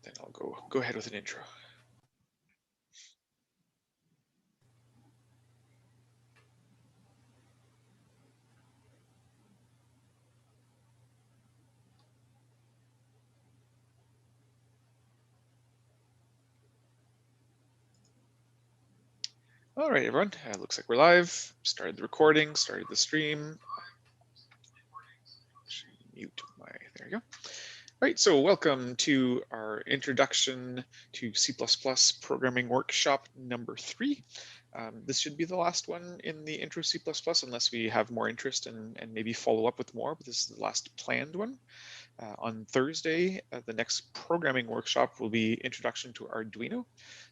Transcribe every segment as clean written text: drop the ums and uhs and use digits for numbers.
Then I'll go ahead with an intro. All right, everyone. Looks like we're live. Started the recording, started the stream. Mute my, there you go. All right, so welcome to our introduction to C++ programming workshop number 3. This should be the last one in the intro C++ unless we have more interest and maybe follow up with more, but this is the last planned one. On Thursday, the next programming workshop will be Introduction to Arduino.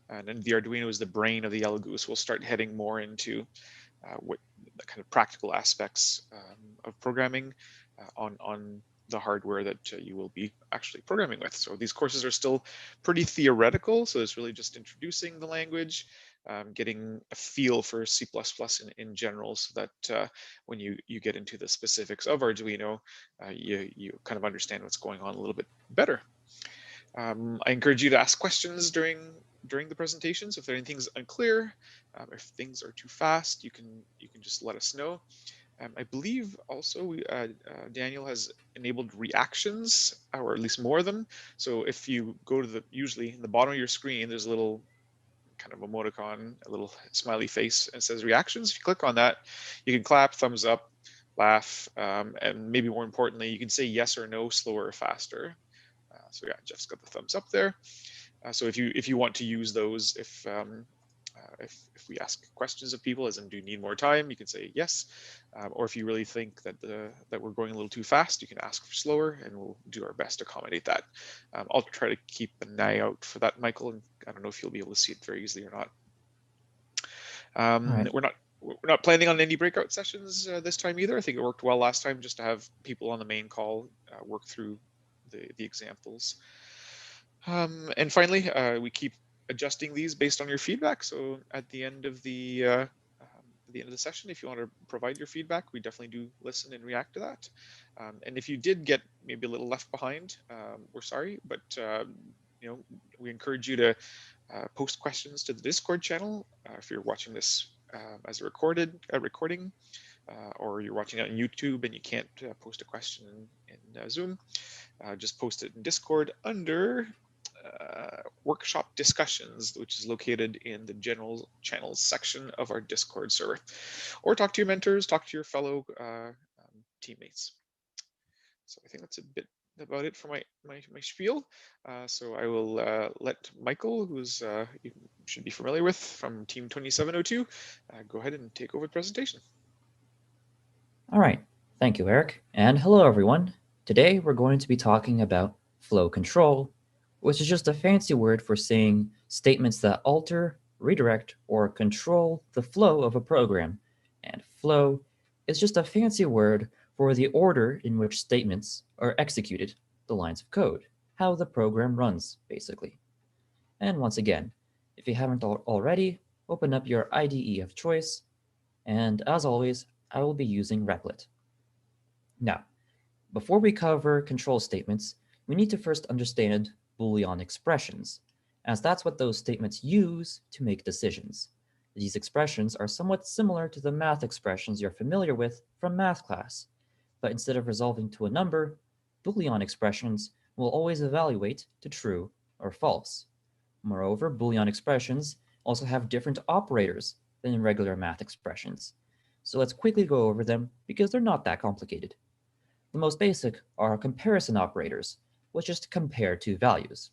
And then the Arduino is the brain of the Yellow Goose. We'll start heading more into what the kind of practical aspects of programming on the hardware that you will be actually programming with. So these courses are still pretty theoretical. So it's really just introducing the language, getting a feel for C++ in general, so that when you get into the specifics of Arduino, you kind of understand what's going on a little bit better. I encourage you to ask questions during the presentations. If there are anything's unclear, if things are too fast, you can just let us know. I believe also Daniel has enabled reactions, or at least more of them. So if you go to usually in the bottom of your screen, there's a little kind of emoticon, a little smiley face, and it says reactions. If you click on that, you can clap, thumbs up, laugh, and maybe more importantly, you can say yes or no, slower or faster. So yeah, Jeff's got the thumbs up there. So if you want to use those, if we ask questions of people, as in, do you need more time, you can say yes. Or if you really think that we're going a little too fast, you can ask for slower, and we'll do our best to accommodate that. I'll try to keep an eye out for that, Michael, and I don't know if you'll be able to see it very easily or not. Right. We're not planning on any breakout sessions this time either. I think it worked well last time just to have people on the main call work through the examples. And finally, we keep adjusting these based on your feedback. So at the end of the session, if you want to provide your feedback, we definitely do listen and react to that. And if you did get maybe a little left behind, we're sorry, but we encourage you to post questions to the Discord channel if you're watching this as a recording, or you're watching it on YouTube and you can't post a question in Zoom. Just post it in Discord under workshop discussions, which is located in the general channels section of our Discord server. Or talk to your mentors, talk to your fellow teammates. So I think that's a bit about it for my spiel. So I will let Michael, who's you should be familiar with from Team 2702, go ahead and take over the presentation. All right, thank you, Eric. And hello, everyone. Today, we're going to be talking about flow control, which is just a fancy word for saying statements that alter, redirect, or control the flow of a program. And flow is just a fancy word for the order in which statements are executed, the lines of code, how the program runs, basically. And once again, if you haven't already, open up your IDE of choice. And as always, I will be using Replit. Now, before we cover control statements, we need to first understand Boolean expressions, as that's what those statements use to make decisions. These expressions are somewhat similar to the math expressions you're familiar with from math class, but instead of resolving to a number, Boolean expressions will always evaluate to true or false. Moreover, Boolean expressions also have different operators than regular math expressions. So let's quickly go over them because they're not that complicated. The most basic are comparison operators, which is to compare two values.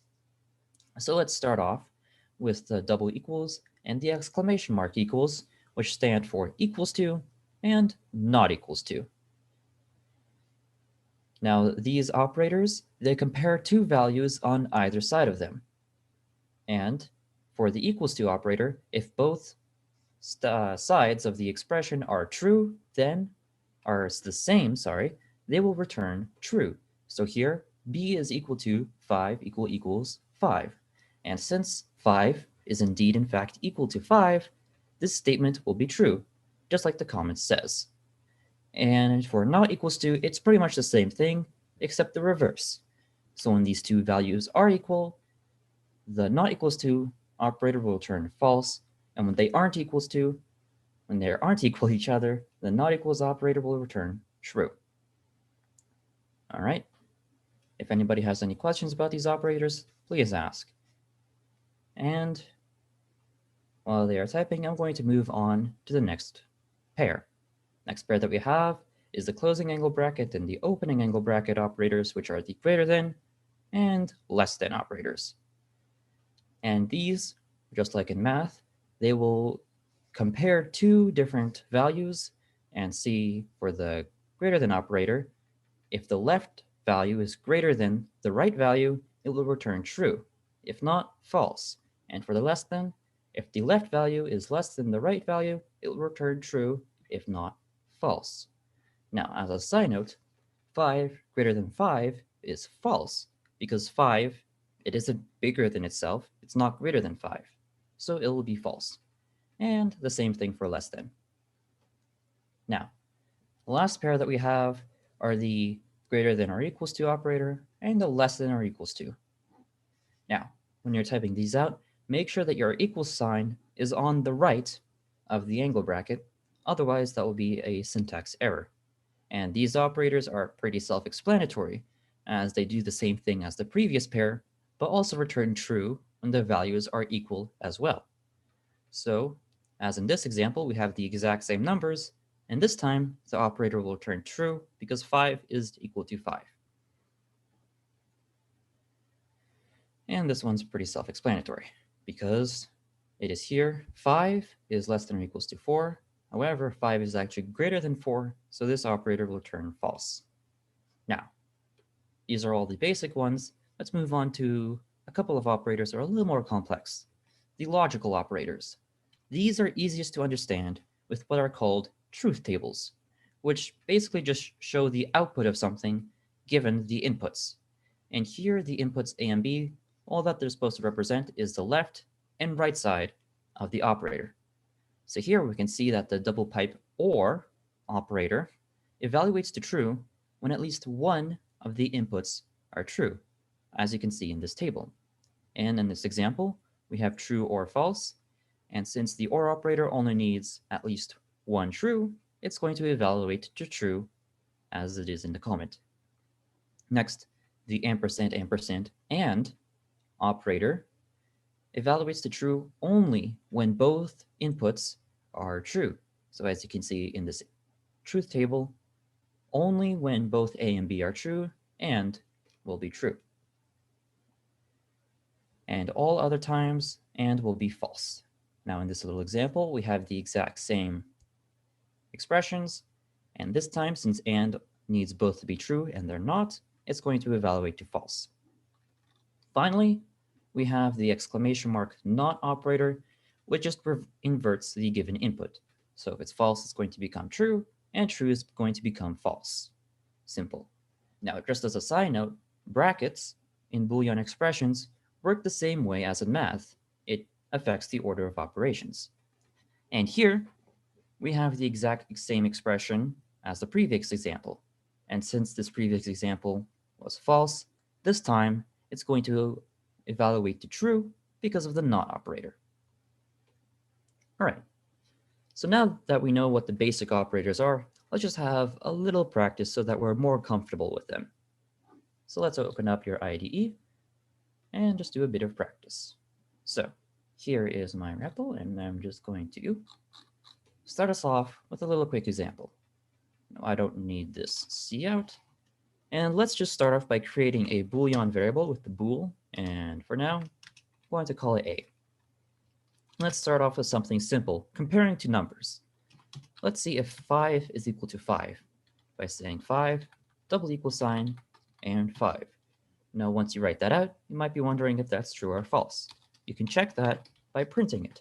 So let's start off with the double equals and the exclamation mark equals, which stand for equals to and not equals to. Now these operators, they compare two values on either side of them. And for the equals to operator, if both sides of the expression are true, then are the same, they will return true. So here, b is equal to 5 equals 5. And since 5 is indeed in fact equal to 5, this statement will be true, just like the comment says. And for not equals to, it's pretty much the same thing, except the reverse. So when these two values are equal, the not equals to operator will return false, and when they aren't equal to each other, the not equals operator will return true. All right. If anybody has any questions about these operators, please ask. And while they are typing, I'm going to move on to the next pair. Next pair that we have is the closing angle bracket and the opening angle bracket operators, which are the greater than and less than operators. And these, just like in math, they will compare two different values and see for the greater than operator, if the left value is greater than the right value, it will return true. If not, false. And for the less than, if the left value is less than the right value, it will return true. If not, false. Now, as a side note, 5 greater than 5 is false because 5, it isn't bigger than itself, it's not greater than 5. So it will be false. And the same thing for less than. Now, the last pair that we have are the greater than or equals to operator and the less than or equals to. Now, when you're typing these out, make sure that your equals sign is on the right of the angle bracket, otherwise that will be a syntax error. And these operators are pretty self-explanatory, as they do the same thing as the previous pair, but also return true when the values are equal as well. So, as in this example, we have the exact same numbers, and this time the operator will return true because 5 is equal to 5. And this one's pretty self-explanatory because it is here 5 is less than or equals to 4. However, 5 is actually greater than 4, so this operator will return false. Now, these are all the basic ones. Let's move on to a couple of operators that are a little more complex. The logical operators. These are easiest to understand with what are called truth tables, which basically just show the output of something given the inputs. And here the inputs A and B, all that they're supposed to represent is the left and right side of the operator. So here we can see that the double pipe OR operator evaluates to true when at least one of the inputs are true, as you can see in this table. And in this example, we have true or false, and since the OR operator only needs at least one true, it's going to evaluate to true as it is in the comment. Next, the ampersand and operator evaluates to true only when both inputs are true. So as you can see in this truth table, only when both A and B are true and will be true. And all other times and will be false. Now in this little example, we have the exact same expressions, and this time, since and needs both to be true and they're not, it's going to evaluate to false. Finally, we have the exclamation mark not operator, which just inverts the given input. So if it's false, it's going to become true, and true is going to become false. Simple. Now, just as a side note, brackets in Boolean expressions work the same way as in math. It affects the order of operations. And here, we have the exact same expression as the previous example. And since this previous example was false, this time it's going to evaluate to true because of the not operator. All right, so now that we know what the basic operators are, let's just have a little practice so that we're more comfortable with them. So let's open up your IDE and just do a bit of practice. So here is my REPL, and I'm just going to start us off with a little quick example. No, I don't need this cout. And let's just start off by creating a Boolean variable with the bool, and for now, I'm going to call it A. Let's start off with something simple, comparing two numbers. Let's see if 5 is equal to 5 by saying 5, double equal sign, and 5. Now, once you write that out, you might be wondering if that's true or false. You can check that by printing it.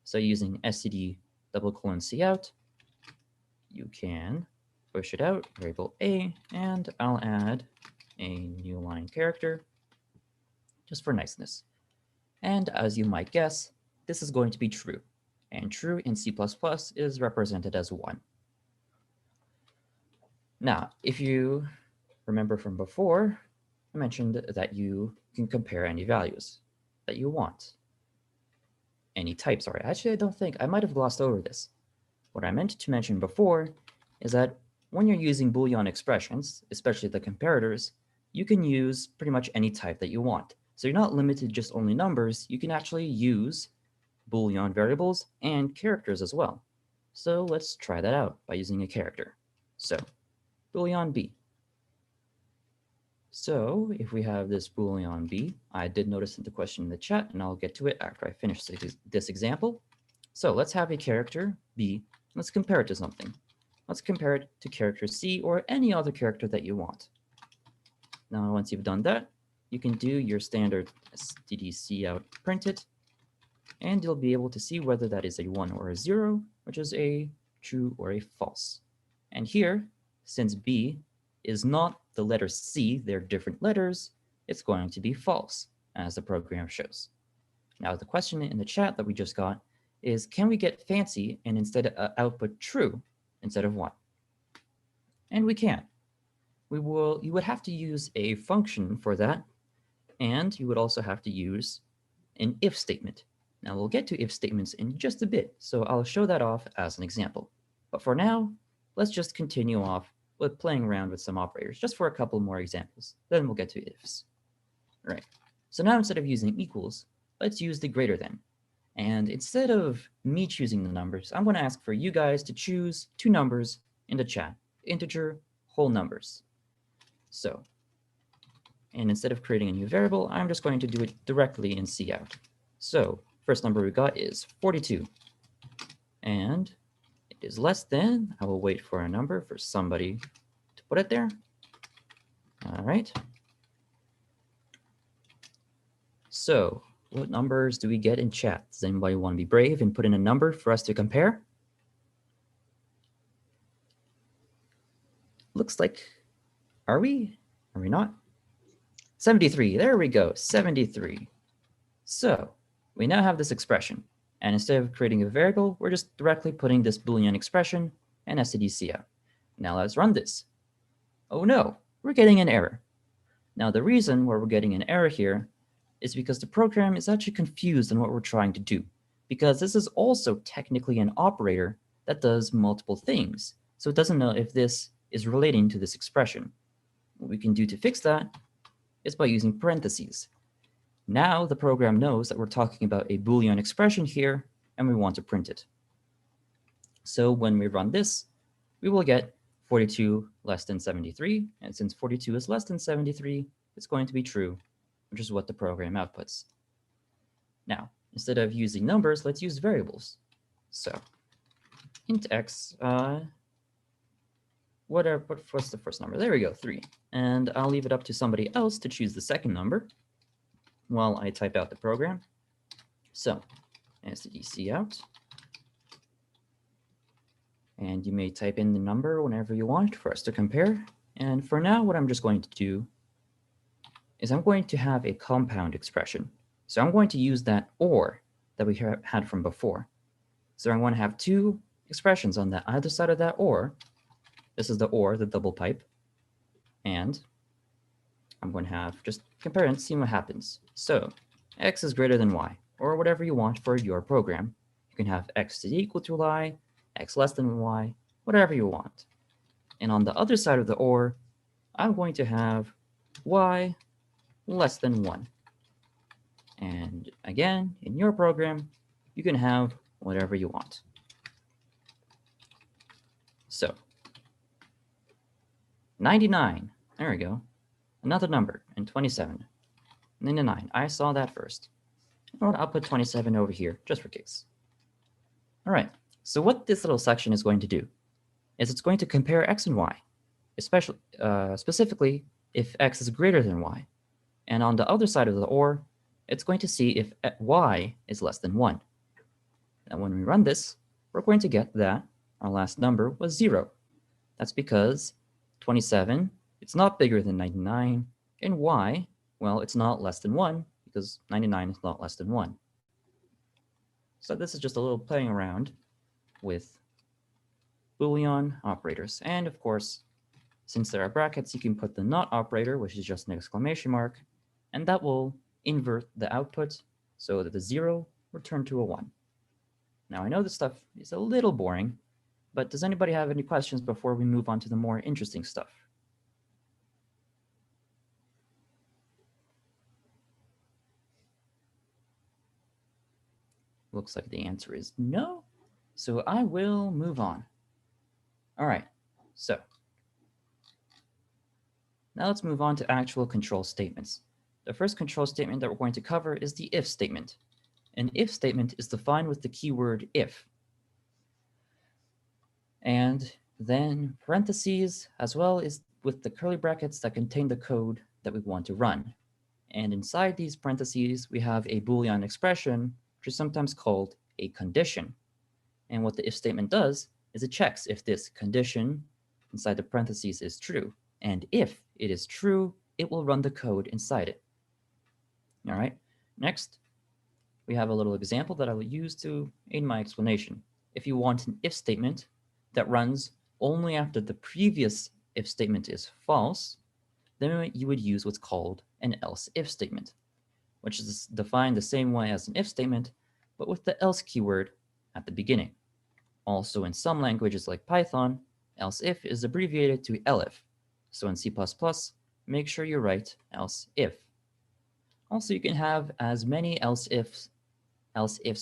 So using std :cout, you can push it out, variable A, and I'll add a new line character just for niceness. And as you might guess, this is going to be true. And true in C++ is represented as 1. Now, if you remember from before, I mentioned that you can compare any values. that you want. Any type, sorry. Actually, I don't think, I might have glossed over this. What I meant to mention before is that when you're using Boolean expressions, especially the comparators, you can use pretty much any type that you want. So you're not limited to just only numbers, you can actually use Boolean variables and characters as well. So let's try that out by using a character. So Boolean b. So if we have this Boolean b, I did notice the question in the chat, and I'll get to it after I finish this example. So let's have a character b. Let's compare it to something. Let's compare it to character c or any other character that you want. Now, once you've done that, you can do your standard stdcout print it, and you'll be able to see whether that is a 1 or a 0, which is a true or a false. And here, since b is not the letter c, they're different letters, it's going to be false, as the program shows. Now, the question in the chat that we just got is, can we get fancy and instead output true instead of 1? And we can. You would have to use a function for that, and you would also have to use an if statement. Now we'll get to if statements in just a bit, so I'll show that off as an example. But for now, let's just continue off with playing around with some operators, just for a couple more examples. Then we'll get to ifs. All right, so now instead of using equals, let's use the greater than. And instead of me choosing the numbers, I'm going to ask for you guys to choose two numbers in the chat, integer, whole numbers. So, and instead of creating a new variable, I'm just going to do it directly in cout. So first number we got is 42. And it is less than, I will wait for a number for somebody to put it there. All right. So what numbers do we get in chat? Does anybody want to be brave and put in a number for us to compare? Looks like, are we? Are we not? 73, there we go, 73. So we now have this expression. And instead of creating a variable, we're just directly putting this Boolean expression and stdcout. Now let's run this. Oh no, we're getting an error. Now the reason why we're getting an error here is because the program is actually confused on what we're trying to do, because this is also technically an operator that does multiple things. So it doesn't know if this is relating to this expression. What we can do to fix that is by using parentheses. Now the program knows that we're talking about a Boolean expression here, and we want to print it. So when we run this, we will get 42 less than 73. And since 42 is less than 73, it's going to be true, which is what the program outputs. Now, instead of using numbers, let's use variables. So int x, what's the first number? There we go, 3. And I'll leave it up to somebody else to choose the second number while I type out the program. So stdcout. And you may type in the number whenever you want for us to compare. And for now, what I'm just going to do is I'm going to have a compound expression. So I'm going to use that or that we had from before. So I'm going to have two expressions on the either side of that or. This is the or, the double pipe. And I'm going to have just compare and see what happens. So x is greater than y, or whatever you want for your program. You can have x is equal to y, x less than y, whatever you want. And on the other side of the or, I'm going to have y less than 1. And again, in your program, you can have whatever you want. So 99, there we go. Another number, and 27. 99, I saw that first. I'll put 27 over here, just for kicks. All right, so what this little section is going to do is it's going to compare x and y, especially, specifically if x is greater than y. And on the other side of the or, it's going to see if y is less than 1. And when we run this, we're going to get that our last number was 0. That's because 27, it's not bigger than 99, and y, well, it's not less than 1, because 99 is not less than 1. So this is just a little playing around with Boolean operators. And of course, since there are brackets, you can put the not operator, which is just an exclamation mark, and that will invert the output so that the 0 will turn to a 1. Now I know this stuff is a little boring, but does anybody have any questions before we move on to the more interesting stuff? Looks like the answer is no, so I will move on. All right, so now let's move on to actual control statements. The first control statement that we're going to cover is the if statement. An if statement is defined with the keyword if, and then parentheses, as well as with the curly brackets that contain the code that we want to run. And inside these parentheses, we have a Boolean expression, which is sometimes called a condition. And what the if statement does is it checks if this condition inside the parentheses is true. And if it is true, it will run the code inside it. All right, next, we have a little example that I will use to aid my explanation. If you want an if statement that runs only after the previous if statement is false, then you would use what's called an else if statement, which is defined the same way as an if statement, but with the else keyword at the beginning. Also, in some languages like Python, else if is abbreviated to elif. So in C++, make sure you write else if. Also, you can have as many else ifs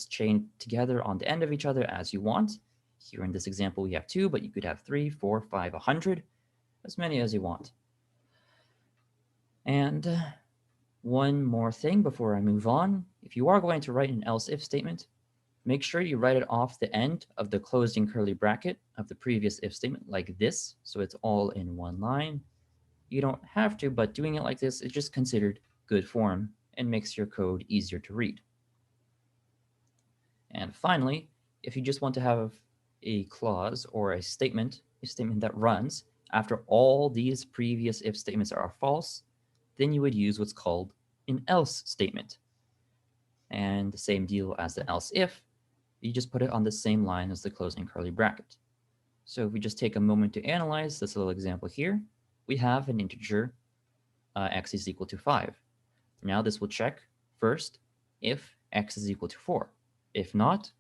chained together on the end of each other as you want. Here in this example, we have 2, but you could have 3, 4, 5, 100, as many as you want. And one more thing before I move on. If you are going to write an else if statement, make sure you write it off the end of the closing curly bracket of the previous if statement like this, so it's all in one line. You don't have to, but doing it like this is just considered good form and makes your code easier to read. And finally, if you just want to have a clause or a statement that runs after all these previous if statements are false, then you would use what's called an else statement. And the same deal as the else if, you just put it on the same line as the closing curly bracket. So if we just take a moment to analyze this little example here, we have an integer x is equal to 5. Now this will check first if x is equal to 4. If not,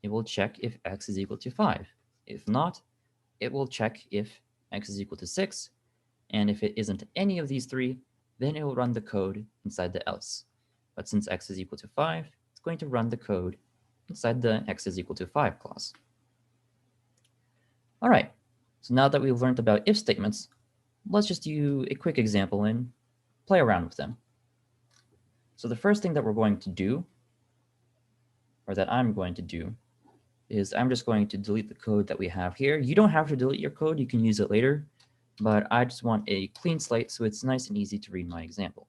it will check if x is equal to 5. If not, it will check if x is equal to 6. And if it isn't any of these three, then it will run the code inside the else. But since x is equal to 5, it's going to run the code inside the x is equal to 5 clause. All right, so now that we've learned about if statements, let's just do a quick example and play around with them. So the first thing that we're going to do, or that I'm going to do, is I'm just going to delete the code that we have here. You don't have to delete your code, you can use it later, but I just want a clean slate so it's nice and easy to read my example.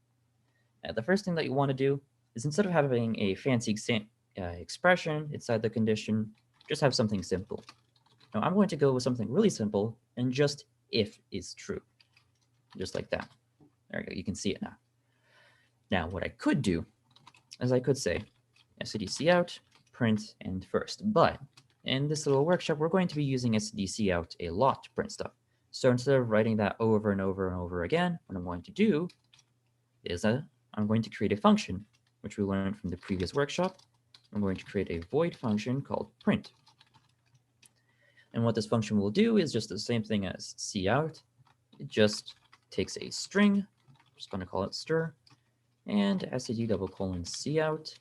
Now, the first thing that you want to do is instead of having a fancy expression inside the condition, just have something simple. Now I'm going to go with something really simple and just if is true, just like that. There we go, you can see it now. Now what I could do is I could say stdcout, print, and first, but in this little workshop, we're going to be using stdcout a lot to print stuff. So instead of writing that over and over and over again, what I'm going to do is I'm going to create a function, which we learned from the previous workshop. I'm going to create a void function called print. And what this function will do is just the same thing as cout. It just takes a string, I'm just going to call it str, and std:\cout,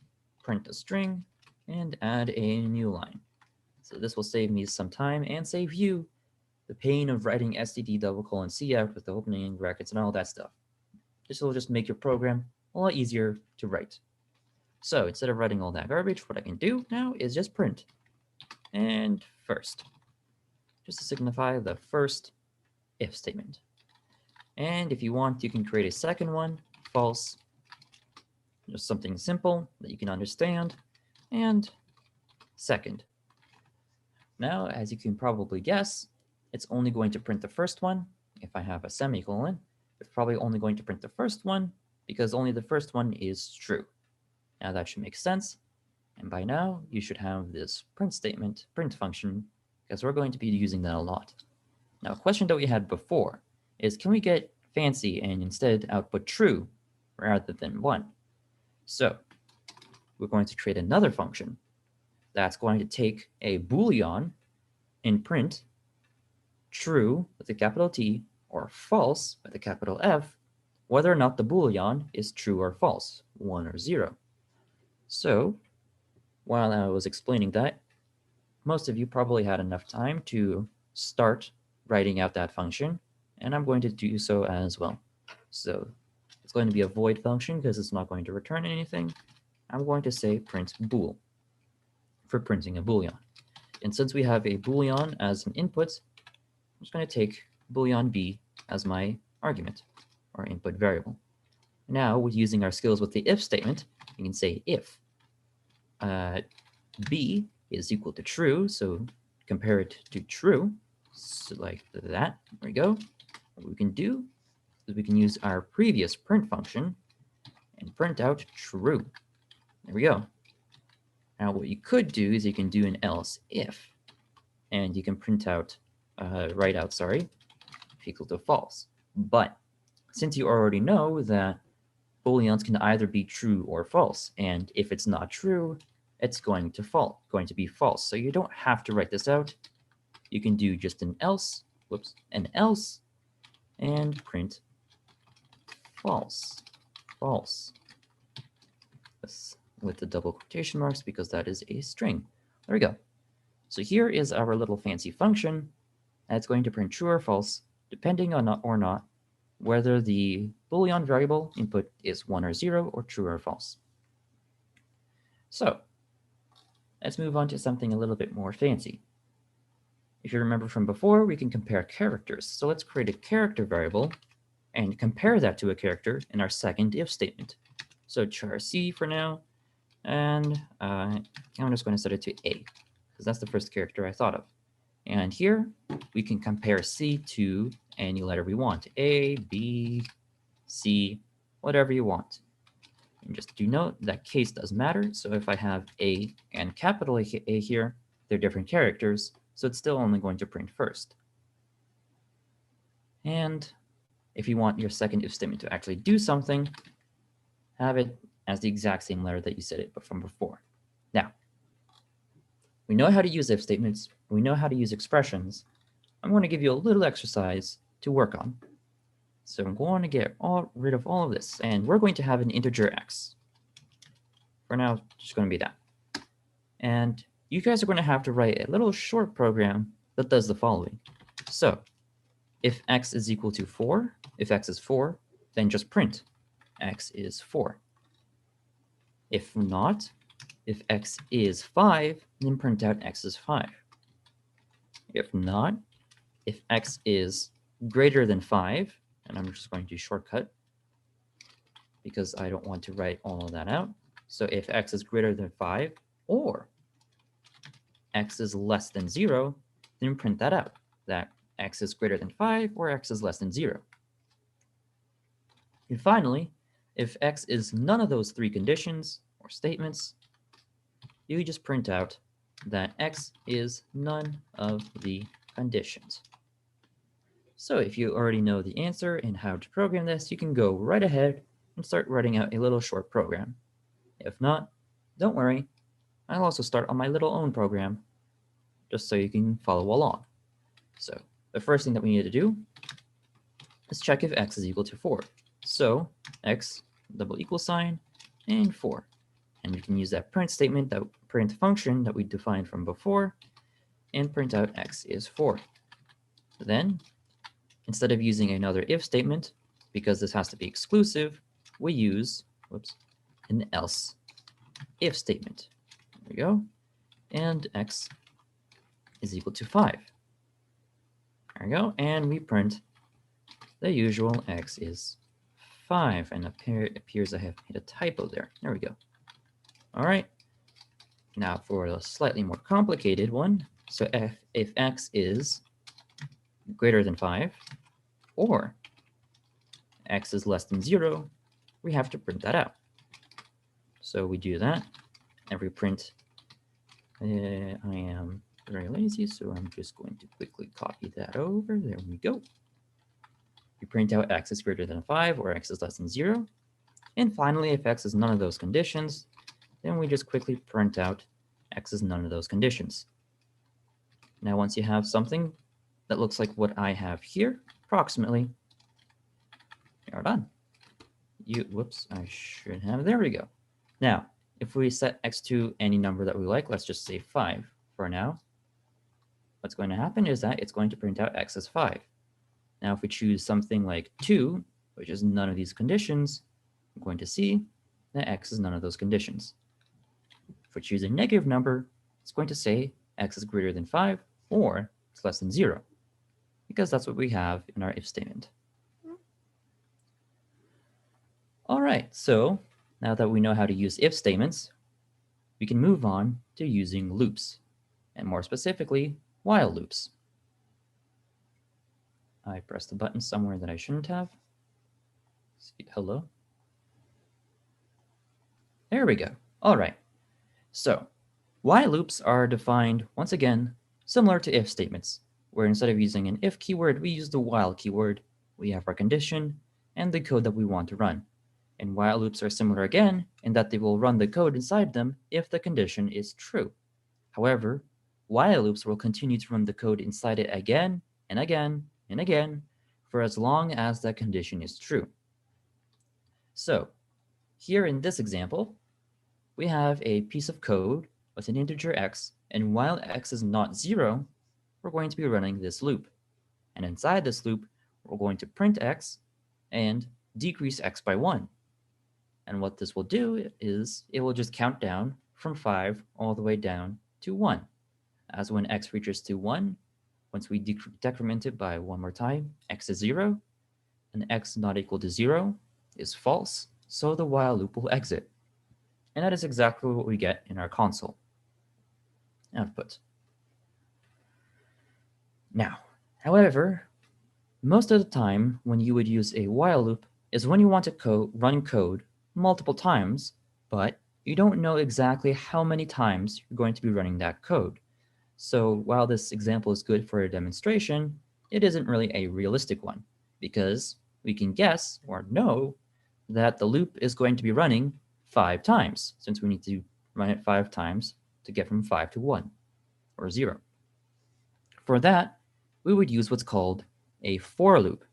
print a string, and add a new line. So this will save me some time and save you the pain of writing std:\cout with the opening brackets and all that stuff. This will just make your program a lot easier to write. So instead of writing all that garbage, what I can do now is just print and first, just to signify the first if statement. And if you want, you can create a second one, false, just something simple that you can understand, and second. Now, as you can probably guess, it's only going to print the first one. If I have a semicolon, it's probably only going to print the first one because only the first one is true. Now that should make sense. And by now, you should have this print statement, print function, because we're going to be using that a lot. Now, a question that we had before is, can we get fancy and instead output true rather than 1? So we're going to create another function that's going to take a Boolean and print true with a capital T or false with a capital F, whether or not the Boolean is true or false, 1 or 0. So while I was explaining that, most of you probably had enough time to start writing out that function, and I'm going to do so as well. So it's going to be a void function because it's not going to return anything. I'm going to say print bool for printing a Boolean. And since we have a Boolean as an input, I'm just going to take Boolean b as my argument or input variable. Now, with using our skills with the if statement, you can say if b is equal to true, so compare it to true, so like that. There we go. What we can do is we can use our previous print function and print out true. There we go. Now what you could do is you can do an else if, and you can print out, write out, sorry, equal to false. But since you already know that Booleans can either be true or false, and if it's not true, it's going to be false. So you don't have to write this out. You can do just an else, and print false, This with the double quotation marks because that is a string. There we go. So here is our little fancy function that's going to print true or false, depending on or not whether the Boolean variable input is 1 or 0 or true or false. So let's move on to something a little bit more fancy. If you remember from before, we can compare characters. So let's create a character variable and compare that to a character in our second if statement. So char C for now, and I'm just going to set it to A, because that's the first character I thought of. And here we can compare C to any letter we want, A, B, C, whatever you want. And just do note that case does matter. So if I have A and capital A here, they're different characters, so it's still only going to print first. And if you want your second if statement to actually do something, have it as the exact same letter that you said it from before. Now, we know how to use if statements, we know how to use expressions. I'm going to give you a little exercise to work on. So I'm going to get rid of all of this, and we're going to have an integer x. For now, it's just going to be that. And you guys are going to have to write a little short program that does the following. So if x is equal to 4, if x is 4, then just print x is 4. If not, if x is 5, then print out x is 5. If not, if x is greater than 5, and I'm just going to shortcut because I don't want to write all of that out. So if x is greater than 5 or x is less than 0, then print that out, that x is greater than 5 or x is less than 0. And finally, if x is none of those three conditions or statements, you just print out that x is none of the conditions. So if you already know the answer and how to program this, you can go right ahead and start writing out a little short program. If not, don't worry. I'll also start on my little own program just so you can follow along. So the first thing that we need to do is check if x is equal to 4. So x double equal sign and 4. And we can use that print statement, that print function that we defined from before, and print out x is 4. Then, instead of using another if statement, because this has to be exclusive, we use an else if statement. There we go. And x is equal to 5. There we go. And we print the usual x is 5. And it appears I have made a typo there. There we go. All right. Now for a slightly more complicated one. So if x is greater than 5 or x is less than 0, we have to print that out. So we do that and we print. I am very lazy, so I'm just going to quickly copy that over. There we go. We print out x is greater than 5 or x is less than 0. And finally, if x is none of those conditions, then we just quickly print out x is none of those conditions. Now once you have something that looks like what I have here, approximately, you're done. Whoops, I should have, there we go. Now, if we set x to any number that we like, let's just say 5 for now, what's going to happen is that it's going to print out x as 5. Now, if we choose something like 2, which is none of these conditions, I'm going to see that x is none of those conditions. If we choose a negative number, it's going to say x is greater than 5 or it's less than 0, because that's what we have in our if statement. All right, so now that we know how to use if statements, we can move on to using loops, and more specifically, while loops. I pressed the button somewhere that I shouldn't have. Hello? There we go. All right. So, while loops are defined, once again, similar to if statements, where instead of using an if keyword, we use the while keyword. We have our condition and the code that we want to run. And while loops are similar again in that they will run the code inside them if the condition is true. However, while loops will continue to run the code inside it again and again and again for as long as that condition is true. So, here in this example, we have a piece of code with an integer x, and while x is not 0, we're going to be running this loop. And inside this loop, we're going to print x and decrease x by 1. And what this will do is it will just count down from 5 all the way down to 1. As when x reaches to 1, once we decrement it by one more time, x is 0, and x not equal to 0 is false, so the while loop will exit. And that is exactly what we get in our console output. Now, however, most of the time when you would use a while loop is when you want to run code multiple times, but you don't know exactly how many times you're going to be running that code. So while this example is good for a demonstration, it isn't really a realistic one, because we can guess or know that the loop is going to be running 5 times, since we need to run it 5 times to get from 5 to 1, or 0. For that, we would use what's called a for loop.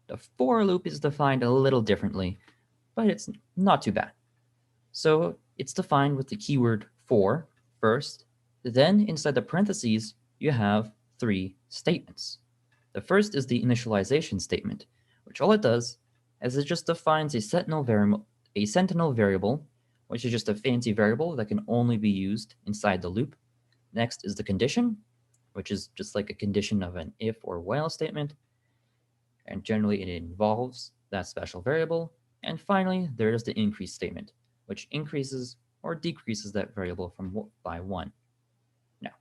The for loop is defined a little differently, but it's not too bad. So it's defined with the keyword for first, then inside the parentheses, you have 3 statements. The first is the initialization statement, which all it does is it just defines a sentinel variable, which is just a fancy variable that can only be used inside the loop. Next is the condition, which is just like a condition of an if or while statement, and generally it involves that special variable. And finally, there is the increase statement, which increases or decreases that variable by 1. Now,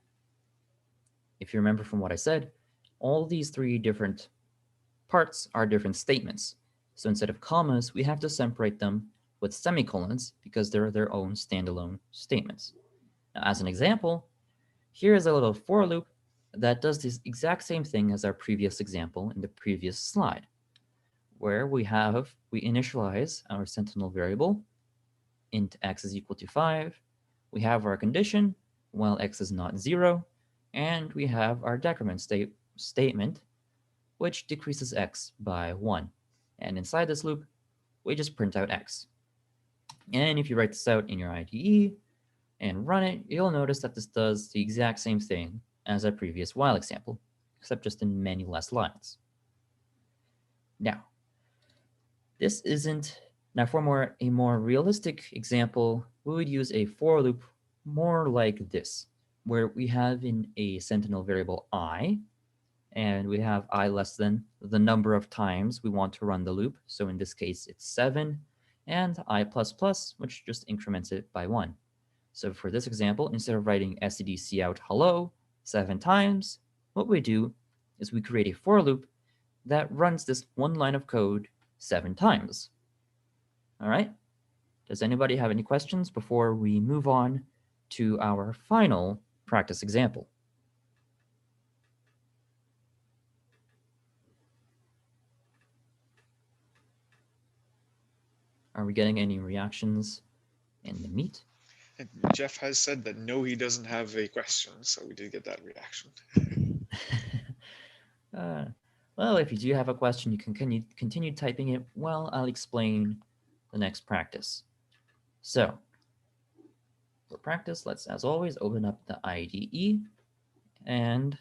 if you remember from what I said, all these 3 different parts are different statements. So instead of commas, we have to separate them with semicolons because they're their own standalone statements. Now, as an example, here is a little for loop that does this exact same thing as our previous example in the previous slide, where we initialize our sentinel variable int x is equal to 5, we have our condition while x is not 0, and we have our decrement statement, which decreases x by 1. And inside this loop, we just print out x. And if you write this out in your IDE and run it, you'll notice that this does the exact same thing as our previous while example, except just in many less lines. Now, for a more realistic example, we would use a for loop more like this, where we have in a sentinel variable I, and we have I less than the number of times we want to run the loop. So in this case, it's 7, and I++, which just increments it by 1. So for this example, instead of writing stdcout hello 7 times, what we do is we create a for loop that runs this one line of code 7 times. All right? Does anybody have any questions before we move on to our final practice example? Are we getting any reactions in the meet? And Jeff has said that no, he doesn't have a question, so we did get that reaction. uh, well, if you do have a question, you can continue typing it while I'll explain the next practice. So, for practice, let's, as always, open up the IDE, and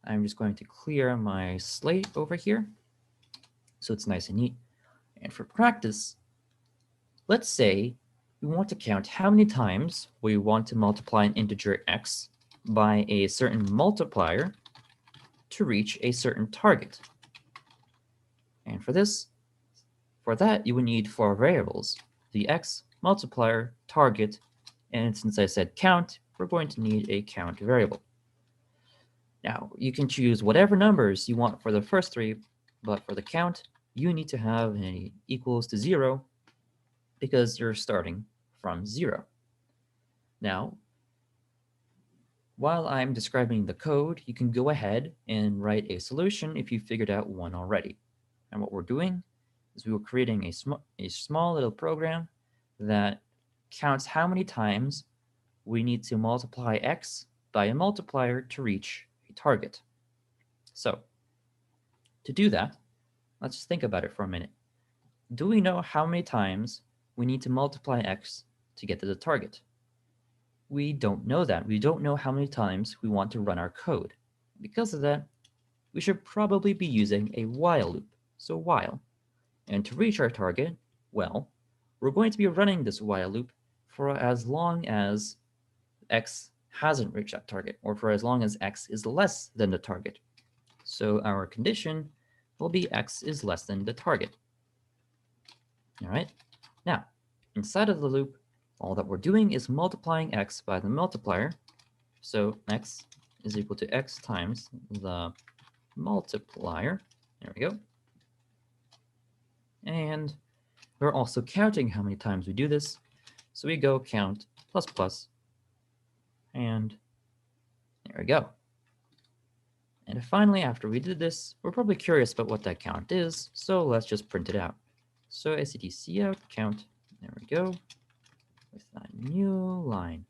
I'm just going to clear my slate over here so it's nice and neat. And for practice, let's say we want to count how many times we want to multiply an integer x by a certain multiplier to reach a certain target. And for that, you would need 4 variables: the x, multiplier, target, and since I said count, we're going to need a count variable. Now, you can choose whatever numbers you want for the first 3, but for the count, you need to have a equals to 0 because you're starting from 0. Now, while I'm describing the code, you can go ahead and write a solution if you figured out one already. And what we're doing is we were creating a small little program that counts how many times we need to multiply x by a multiplier to reach a target. So, to do that, let's just think about it for a minute. Do we know how many times we need to multiply x to get to the target? We don't know that. We don't know how many times we want to run our code. Because of that, we should probably be using a while loop. So while. And to reach our target, well, we're going to be running this while loop for as long as x hasn't reached that target, or for as long as x is less than the target. So our condition will be x is less than the target. All right. Now, inside of the loop, all that we're doing is multiplying x by the multiplier. So x is equal to x times the multiplier. There we go. And we're also counting how many times we do this. So we go count plus plus, and there we go. And finally, after we did this, we're probably curious about what that count is, so let's just print it out. So std cout count, there we go, with a new line.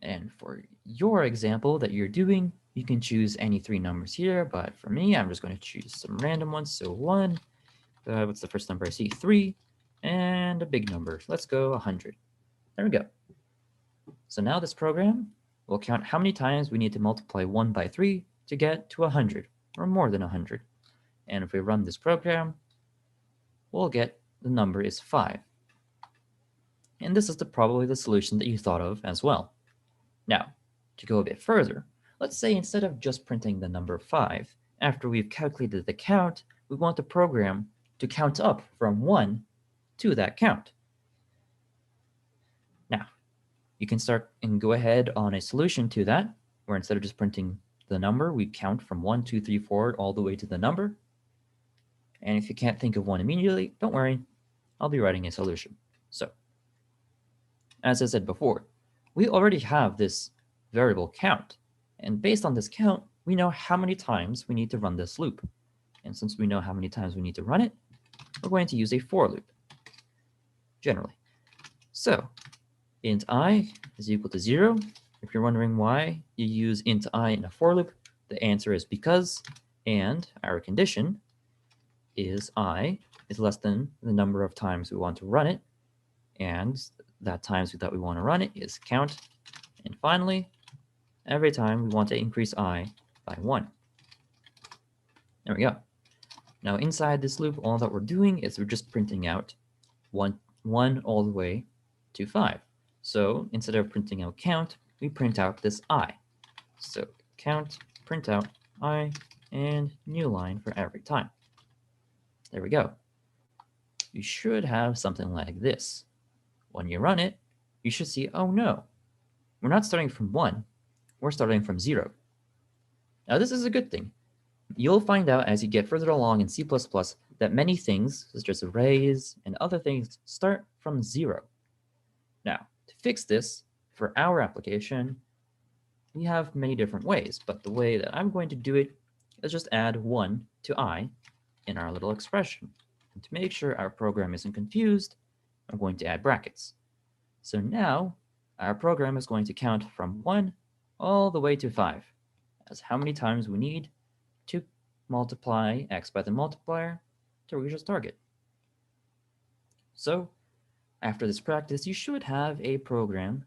And for your example that you're doing, you can choose any 3 numbers here, but for me, I'm just going to choose some random ones. So 1, what's the first number I see? 3, and a big number. Let's go 100. There we go. So now this program will count how many times we need to multiply 1 by 3 to get to 100, or more than 100. And if we run this program, we'll get the number is 5. And this is probably the solution that you thought of as well. Now, to go a bit further, let's say instead of just printing the number 5, after we've calculated the count, we want the program to count up from 1 to that count. Now, you can start and go ahead on a solution to that, where instead of just printing the number, we count from 1, 2, 3, 4 all the way to the number. And if you can't think of one immediately, don't worry, I'll be writing a solution. So, as I said before, we already have this variable count. And based on this count, we know how many times we need to run this loop. And since we know how many times we need to run it, we're going to use a for loop, generally. So, int I is equal to 0. If you're wondering why you use int I in a for loop, the answer is because, and our condition is I is less than the number of times we want to run it, and that times that we want to run it is count. And finally, every time we want to increase I by 1. There we go. Now inside this loop, all that we're doing is we're just printing out 1 all the way to 5. So instead of printing out count, we print out this I. So count, print out I, and new line for every time. There we go. You should have something like this. When you run it, you should see, oh no, we're not starting from 1, we're starting from 0. Now this is a good thing. You'll find out as you get further along in C++ that many things, such as arrays and other things, start from 0. Now, to fix this, for our application, we have many different ways, but the way that I'm going to do it is just add 1 to I in our little expression. And to make sure our program isn't confused, I'm going to add brackets. So now our program is going to count from 1 all the way to 5 as how many times we need to multiply x by the multiplier to reach its target. So after this practice, you should have a program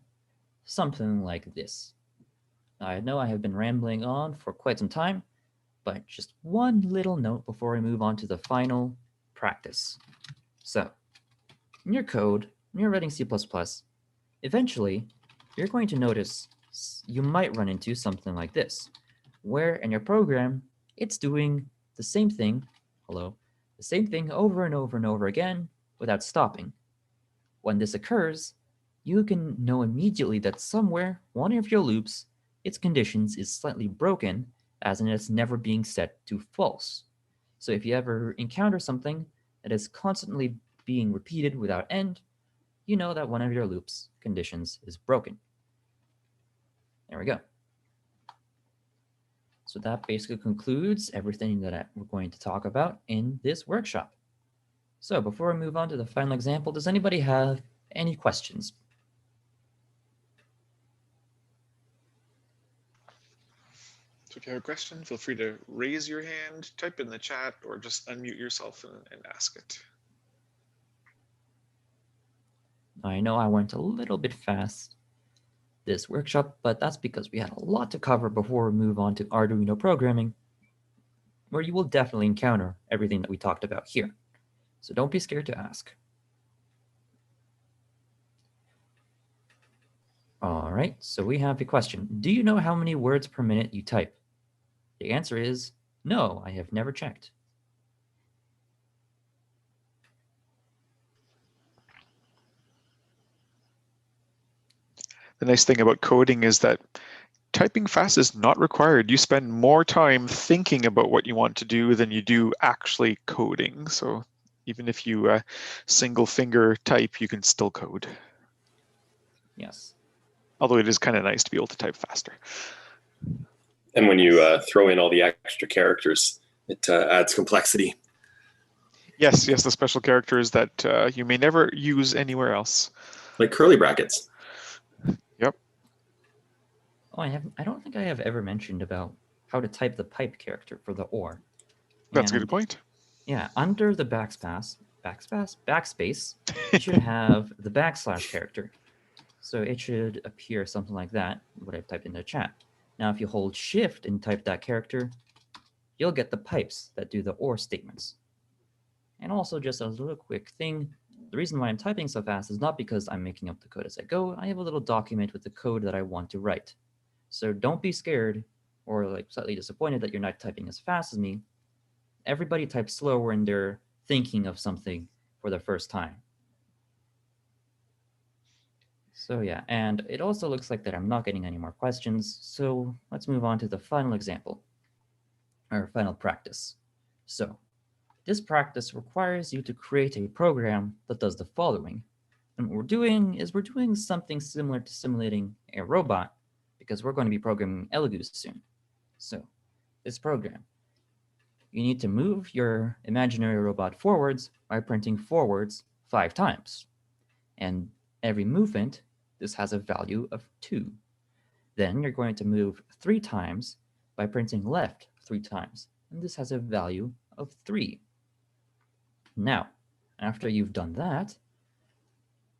something like this. I know I have been rambling on for quite some time, but just one little note before we move on to the final practice. So, in your code, when you're writing C++, eventually, you're going to notice you might run into something like this, where in your program, it's doing the same thing, the same thing over and over and over again without stopping. When this occurs, you can know immediately that somewhere one of your loops, its conditions is slightly broken, as in it's never being set to false. So if you ever encounter something that is constantly being repeated without end, you know that one of your loop's conditions is broken. There we go. So that basically concludes everything that we're going to talk about in this workshop. So before we move on to the final example, does anybody have any questions? So if you have a question, feel free to raise your hand, type in the chat, or just unmute yourself and ask it. I know I went a little bit fast this workshop, but that's because we had a lot to cover before we move on to Arduino programming, where you will definitely encounter everything that we talked about here. So don't be scared to ask. All right, so we have a question. Do you know how many words per minute you type? The answer is no, I have never checked. The nice thing about coding is that typing fast is not required. You spend more time thinking about what you want to do than you do actually coding. So even if you single finger type, you can still code. Yes. Although it is kind of nice to be able to type faster. And when you throw in all the extra characters, it adds complexity. Yes, the special characters that you may never use anywhere else. Like curly brackets. Yep. Oh, I don't think I have ever mentioned about how to type the pipe character for the OR. That's a good point. Yeah, under the backspace, you should have the backslash character. So it should appear something like that, what I've typed in the chat. Now, if you hold shift and type that character, you'll get the pipes that do the OR statements. And also just a little quick thing, the reason why I'm typing so fast is not because I'm making up the code as I go. I have a little document with the code that I want to write. So don't be scared or like slightly disappointed that you're not typing as fast as me. Everybody types slow when they're thinking of something for the first time. So yeah, and it also looks like that I'm not getting any more questions. So let's move on to the final example, or final practice. So this practice requires you to create a program that does the following. And what we're doing is we're doing something similar to simulating a robot because we're going to be programming Elegoo soon. So this program, you need to move your imaginary robot forwards by printing forwards 5 times. And every movement, this has a value of 2. Then you're going to move 3 times by printing left 3 times. And this has a value of 3. Now, after you've done that,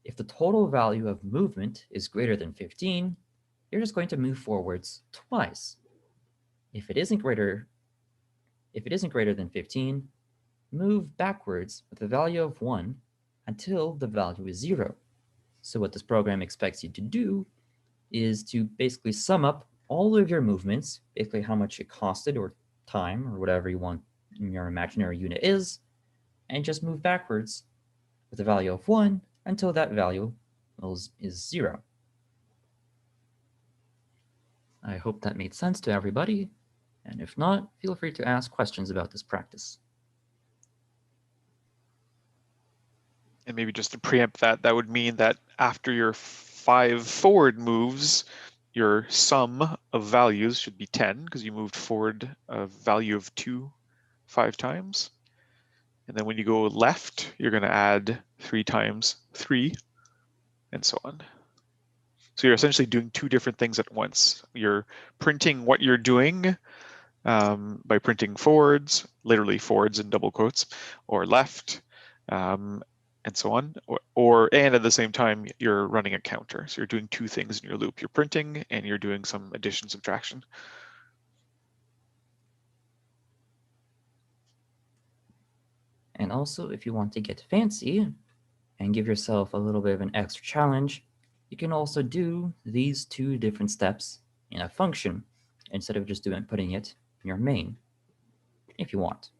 if the total value of movement is greater than 15, you're just going to move forwards twice. If it isn't greater than 15, move backwards with a value of 1 until the value is 0. So what this program expects you to do is to basically sum up all of your movements, basically how much it costed or time or whatever you want your imaginary unit is, and just move backwards with a value of 1 until that value is 0. I hope that made sense to everybody, and if not, feel free to ask questions about this practice. And maybe just to preempt that, that would mean that after your 5 forward moves, your sum of values should be 10 because you moved forward a value of 2 5 times. And then when you go left, you're going to add 3 times 3, and so on. So you're essentially doing two different things at once. You're printing what you're doing by printing forwards, literally forwards in double quotes, or left, and so on. And at the same time, you're running a counter. So you're doing two things in your loop. You're printing and you're doing some addition, subtraction. And also, if you want to get fancy and give yourself a little bit of an extra challenge, you can also do these two different steps in a function instead of just putting it in your main, if you want.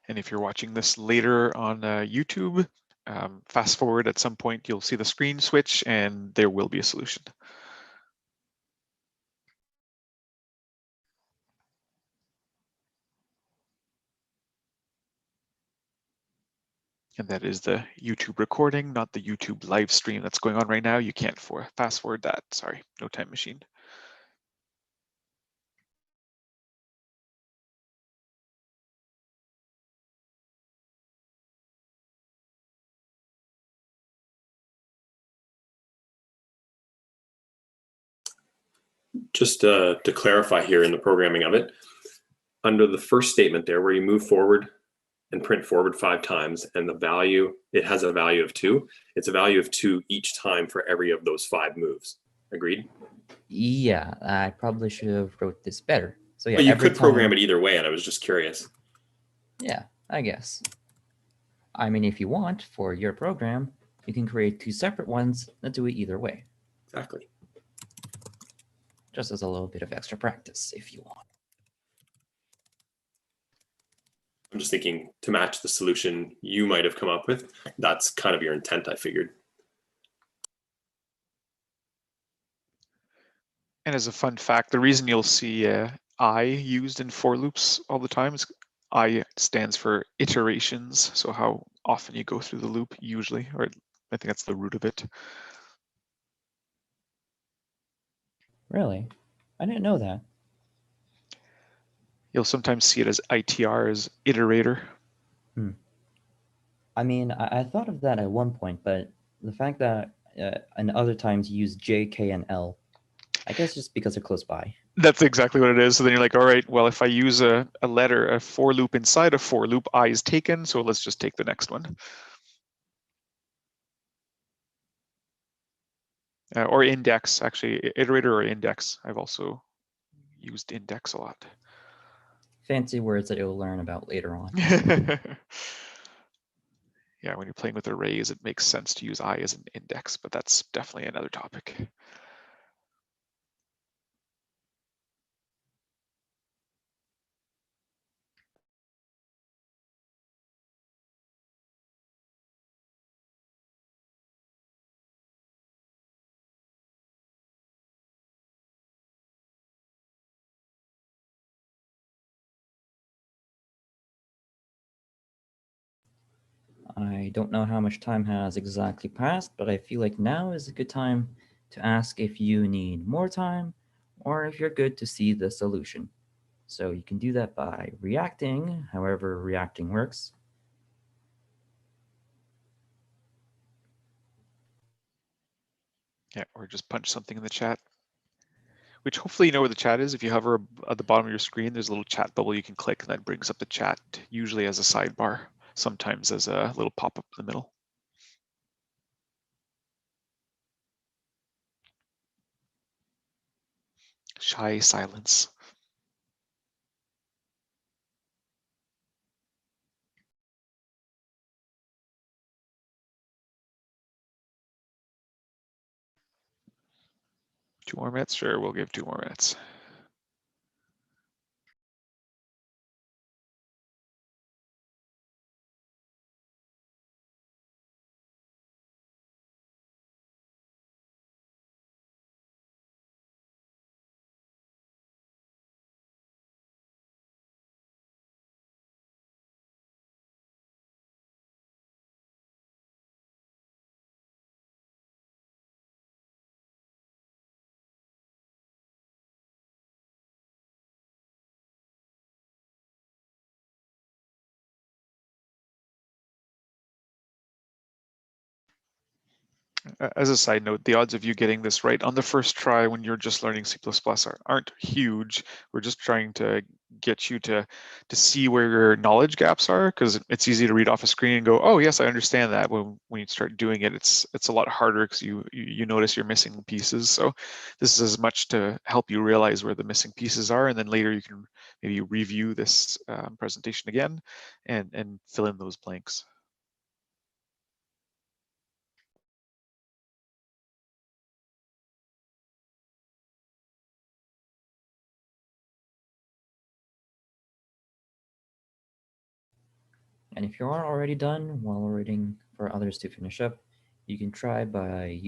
And if you're watching this later on YouTube, fast forward at some point, you'll see the screen switch and there will be a solution. And that is the YouTube recording, not the YouTube live stream that's going on right now. You can't fast forward that. Sorry, no time machine. Just to clarify here in the programming of it, under the first statement there where you move forward and print forward 5 times, and the value, it has a value of 2. It's a value of 2 each time for every of those 5 moves. Agreed? Yeah, I probably should have wrote this better. So yeah, but you could program it either way, and I was just curious. Yeah, I guess. I mean, if you want, for your program, you can create 2 separate ones that do it either way. Exactly. Just as a little bit of extra practice, if you want. I'm just thinking to match the solution you might have come up with. That's kind of your intent, I figured. And as a fun fact, the reason you'll see I used in for loops all the time is I stands for iterations. So how often you go through the loop usually, or I think that's the root of it. Really? I didn't know that. You'll sometimes see it as ITR, as iterator. I mean, I thought of that at one point, but the fact that in other times you use J, K, and L, I guess just because they're close by. That's exactly what it is. So then you're like, all right, well, if I use a letter, a for loop inside a for loop, I is taken. So let's just take the next one. Or index, actually, iterator or index. I've also used index a lot. Fancy words that you'll learn about later on. Yeah, when you're playing with arrays, it makes sense to use I as an index, but that's definitely another topic. I don't know how much time has exactly passed, but I feel like now is a good time to ask if you need more time or if you're good to see the solution. So you can do that by reacting, however reacting works. Yeah, or just punch something in the chat, which hopefully you know where the chat is. If you hover at the bottom of your screen, there's a little chat bubble you can click, and that brings up the chat, usually as a sidebar, sometimes as a little pop-up in the middle. Shy silence. Two more minutes? Sure, we'll give 2 more minutes. As a side note, the odds of you getting this right on the first try when you're just learning C++ aren't huge. We're just trying to get you to see where your knowledge gaps are, because it's easy to read off a screen and go, oh yes, I understand that. When you start doing it, it's a lot harder because you notice you're missing pieces. So this is as much to help you realize where the missing pieces are, and then later you can maybe review this presentation again and fill in those blanks. And if you aren't already done while waiting for others to finish up, you can try by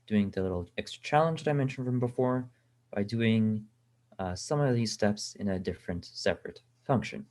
doing the little extra challenge that I mentioned from before, by doing some of these steps in a different separate function.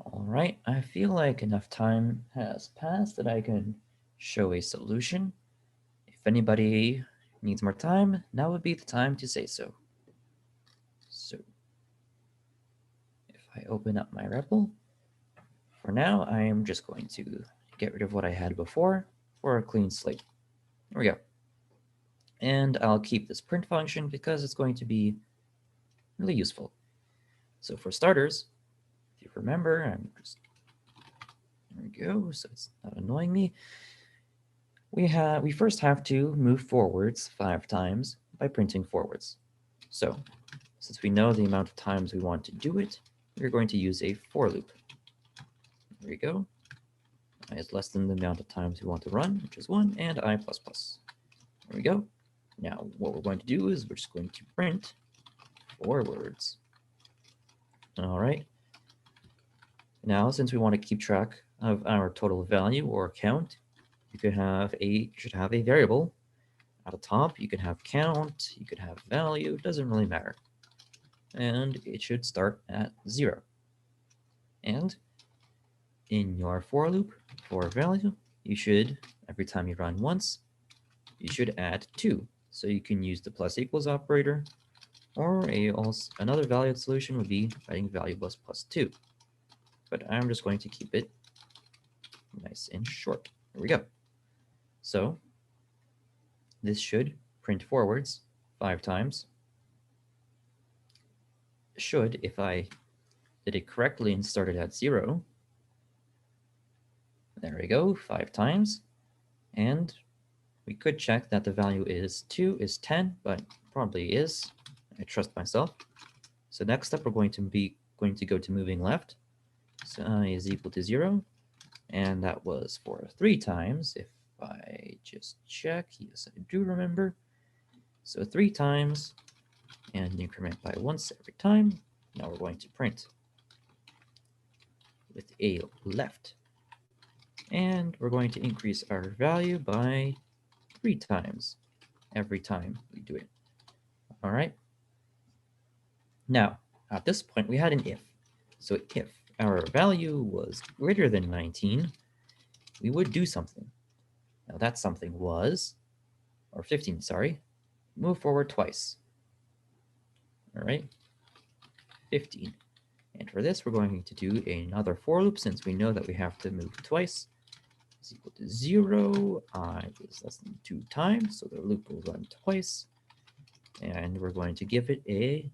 All right, I feel like enough time has passed that I can show a solution. If anybody needs more time, now would be the time to say so. So if I open up my REPL, for now, I am just going to get rid of what I had before for a clean slate. There we go. And I'll keep this print function because it's going to be really useful. So for starters, if you remember, there we go, so it's not annoying me. We first have to move forwards 5 times by printing forwards. So since we know the amount of times we want to do it, we're going to use a for loop. There we go. I is less than the amount of times we want to run, which is 1, and I++. There we go. Now what we're going to do is we're just going to print forwards. All right. Now, since we want to keep track of our total value or count, you should have a variable. At the top, you could have count, you could have value, it doesn't really matter. And it should start at 0. And in your for loop, for value, you should, every time you run once, you should add 2. So you can use the plus equals operator, or another valued solution would be writing value plus 2. But I'm just going to keep it nice and short. There we go. So this should print forwards 5 times. Should, if I did it correctly and started at 0, there we go, 5 times. And we could check that the value is 2 is 10, but probably is. I trust myself. So next up, we're going to go to moving left. So I is equal to 0. And that was for 3 times. If I just check, yes, I do remember. So 3 times and increment by once every time. Now we're going to print with a left. And we're going to increase our value by 3 times every time we do it. All right. Now, at this point, we had an if. So if our value was greater than 19, we would do something. Now that something was, or 15, sorry, move forward twice. All right, 15. And for this, we're going to do another for loop since we know that we have to move twice. is equal to 0. I is less than 2 times, so the loop will run twice. And we're going to give it a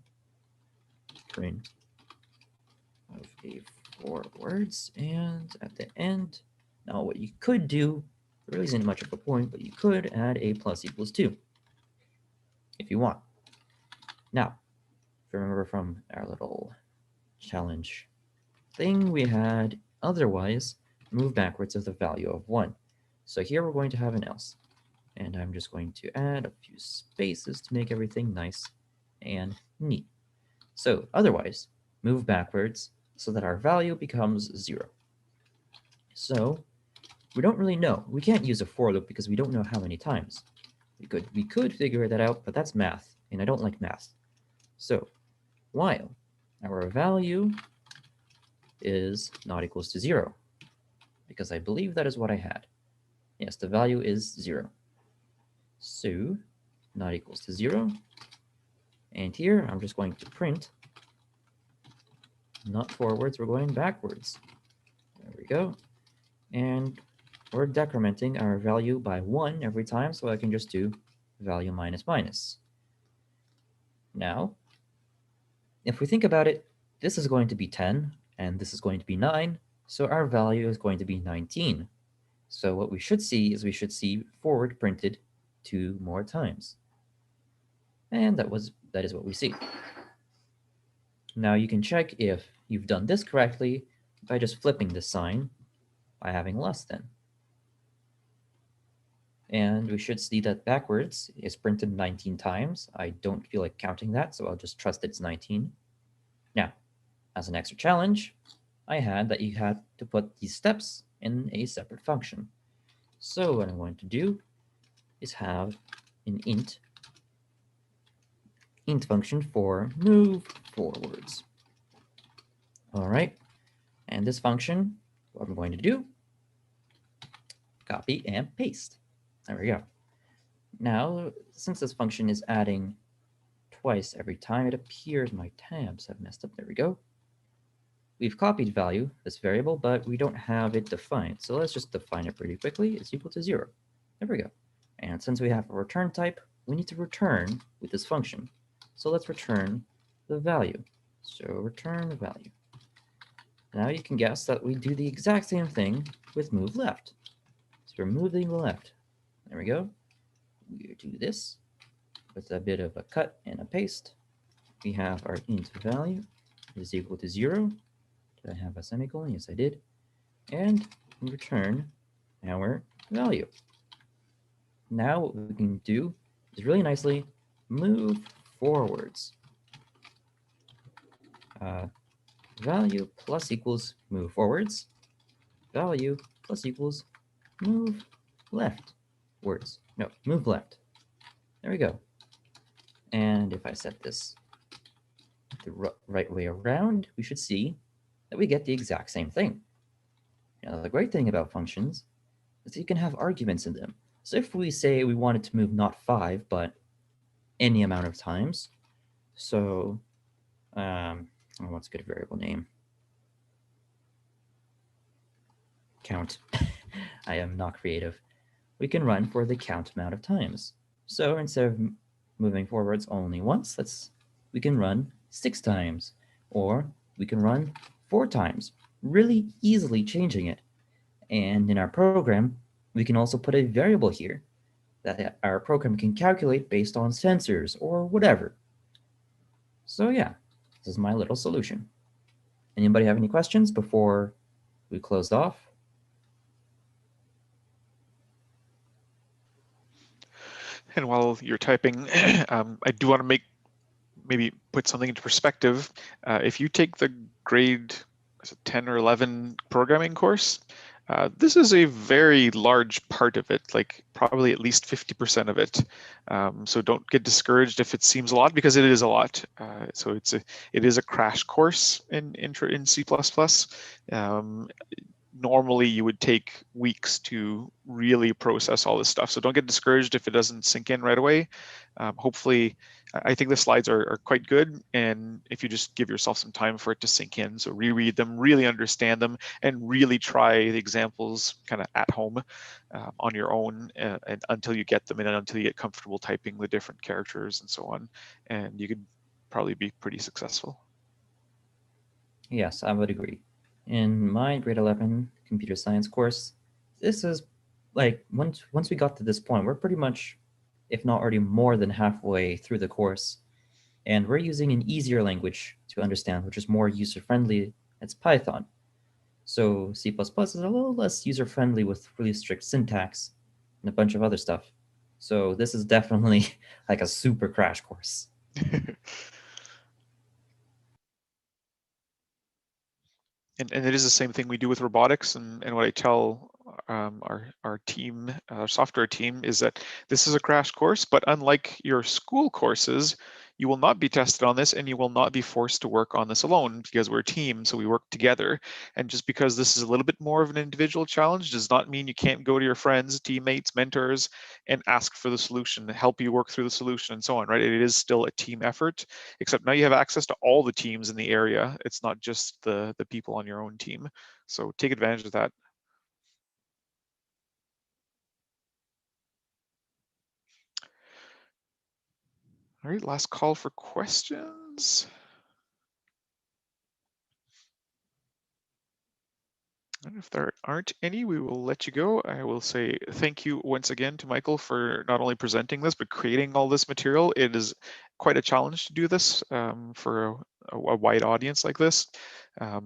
print of a 4 words. And at the end, now what you could do, there really isn't much of a point, but you could add a plus equals 2 if you want. Now, if you remember from our little challenge thing, we had otherwise move backwards of the value of 1. So here we're going to have an else. And I'm just going to add a few spaces to make everything nice and neat. So otherwise, move backwards so that our value becomes 0. So we don't really know. We can't use a for loop because we don't know how many times. We could figure that out, but that's math, and I don't like math. So while our value is not equals to 0, because I believe that is what I had. Yes, the value is 0. So not equals to 0. And here I'm just going to print not forwards, we're going backwards. There we go. And we're decrementing our value by 1 every time, so I can just do value minus minus. Now, if we think about it, this is going to be 10, and this is going to be 9, so our value is going to be 19. So what we should see is we should see forward printed 2 more times. And that is what we see. Now you can check if you've done this correctly by just flipping the sign by having less than. And we should see that backwards is printed 19 times. I don't feel like counting that, so I'll just trust it's 19. Now, as an extra challenge, I had that you had to put these steps in a separate function. So what I'm going to do is have an int function for move forwards. All right, and this function, what I'm going to do, copy and paste. There we go. Now, since this function is adding twice every time, it appears my tabs have messed up. There we go. We've copied value, this variable, but we don't have it defined. So let's just define it pretty quickly. It's equal to 0. There we go. And since we have a return type, we need to return with this function. So let's return the value. So return the value. Now you can guess that we do the exact same thing with move left. So we're moving left. There we go. We do this with a bit of a cut and a paste. We have our int value is equal to 0. Did I have a semicolon? Yes, I did. And we return our value. Now what we can do is really nicely move forwards. Value plus equals move forwards. Value plus equals move left words. No, move left. There we go. And if I set this the right way around, we should see that we get the exact same thing. Now, the great thing about functions is that you can have arguments in them. So if we say we wanted to move not 5, but any amount of times, so what's a good variable name? Count. I am not creative. We can run for the count amount of times. So instead of moving forwards only once, we can run 6 times, or we can run 4 times, really easily changing it. And in our program, we can also put a variable here that our program can calculate based on sensors or whatever. So yeah, this is my little solution. Anybody have any questions before we closed off? And while you're typing, I do want to maybe put something into perspective. If you take the grade 10 or 11 programming course, this is a very large part of it, like probably at least 50% of it. So don't get discouraged if it seems a lot, because it is a lot. So it is a crash course in C++. normally you would take weeks to really process all this stuff. So don't get discouraged if it doesn't sink in right away. Hopefully, I think the slides are quite good, and if you just give yourself some time for it to sink in, so reread them, really understand them, and really try the examples kind of at home on your own and until you get them in and until you get comfortable typing the different characters and so on, and you could probably be pretty successful. Yes, I would agree. In my grade 11 computer science course, this is like once we got to this point, we're pretty much, if not already more than halfway through the course, and we're using an easier language to understand, which is more user-friendly. It's Python. So C++ is a little less user-friendly with really strict syntax and a bunch of other stuff. So this is definitely like a super crash course. And it is the same thing we do with robotics, and what I tell our team, our software team, is that this is a crash course, but unlike your school courses, you will not be tested on this and you will not be forced to work on this alone because we're a team, so we work together. And just because this is a little bit more of an individual challenge does not mean you can't go to your friends, teammates, mentors, and ask for the solution, to help you work through the solution and so on, right? It is still a team effort, except now you have access to all the teams in the area. It's not just the people on your own team. So take advantage of that. All right, last call for questions. And if there aren't any, we will let you go. I will say thank you once again to Michael for not only presenting this, but creating all this material. It is quite a challenge to do this for a wide audience like this.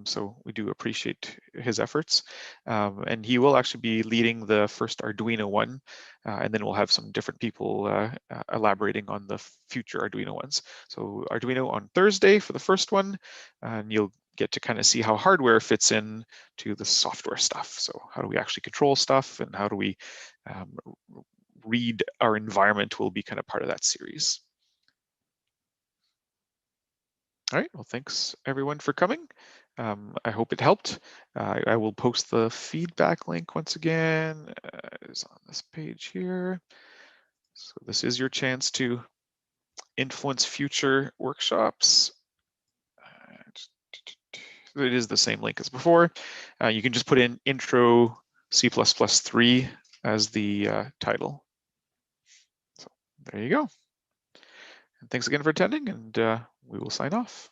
So we do appreciate his efforts. And he will actually be leading the first Arduino one. And then we'll have some different people elaborating on the future Arduino ones. So Arduino on Thursday for the first one, and you'll get to kind of see how hardware fits in to the software stuff. So how do we actually control stuff, and how do we read our environment will be kind of part of that series. All right, well, thanks everyone for coming. I hope it helped. I will post the feedback link once again. It's on this page here. So this is your chance to influence future workshops. It is the same link as before. You can just put in intro C++3 as the title. So there you go. And thanks again for attending, and we will sign off.